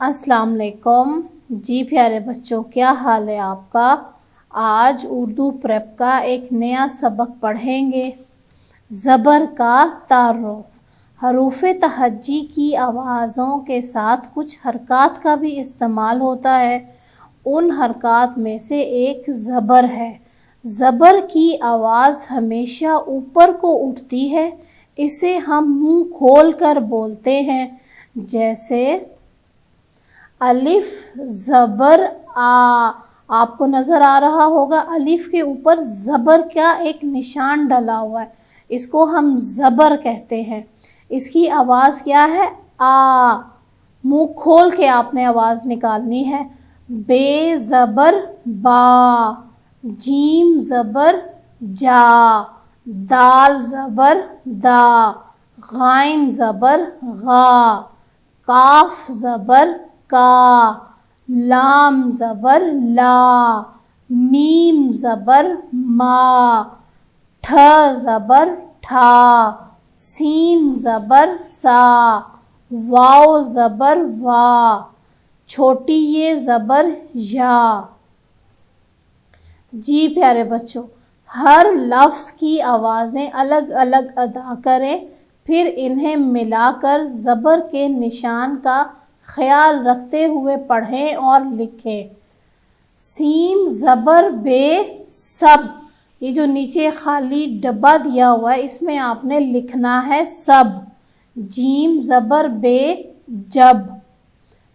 अस्सलाम वालेकुम जी प्यारे बच्चों, क्या हाल है आपका। आज उर्दू प्रेप का एक नया सबक पढ़ेंगे। ज़बर का तारुफ। हरूफ तहज्जी की आवाज़ों के साथ कुछ हरकत का भी इस्तेमाल होता है। उन हरकत में से एक ज़बर है। ज़बर की आवाज़ हमेशा ऊपर को उठती है। इसे हम मुंह खोल कर बोलते हैं। जैसे अलिफ ज़बर आ, आपको नज़र आ रहा होगा अलिफ के ऊपर ज़बर का एक निशान डला हुआ है, इसको हम ज़बर कहते हैं। इसकी आवाज़ क्या है? आ। मुंह खोल के आपने आवाज़ निकालनी है। बे ज़बर बा, जीम ज़बर जा, दाल ज़बर दा, गाइन ज़बर गा, काफ ज़बर का, लाम ज़बर ला, मीम ज़बर मा, ठ ज़बर ठा, सीन ज़बर सा, वाव ज़बर वा, छोटी ये ज़बर या। जी प्यारे बच्चों, हर लफ्ज़ की आवाज़ें अलग अलग अदा करें, फिर इन्हें मिलाकर ज़बर के निशान का ख्याल रखते हुए पढ़ें और लिखें। सीन ज़बर बे सब, ये जो नीचे खाली डब्बा दिया हुआ है इसमें आपने लिखना है सब। जीम ज़बर बे जब,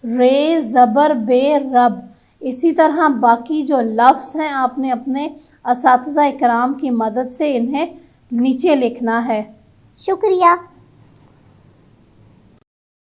रे ज़बर बे रब। इसी तरह बाकी जो लफ्ज़ हैं आपने अपने असातिज़ा इकराम की मदद से इन्हें नीचे लिखना है। शुक्रिया।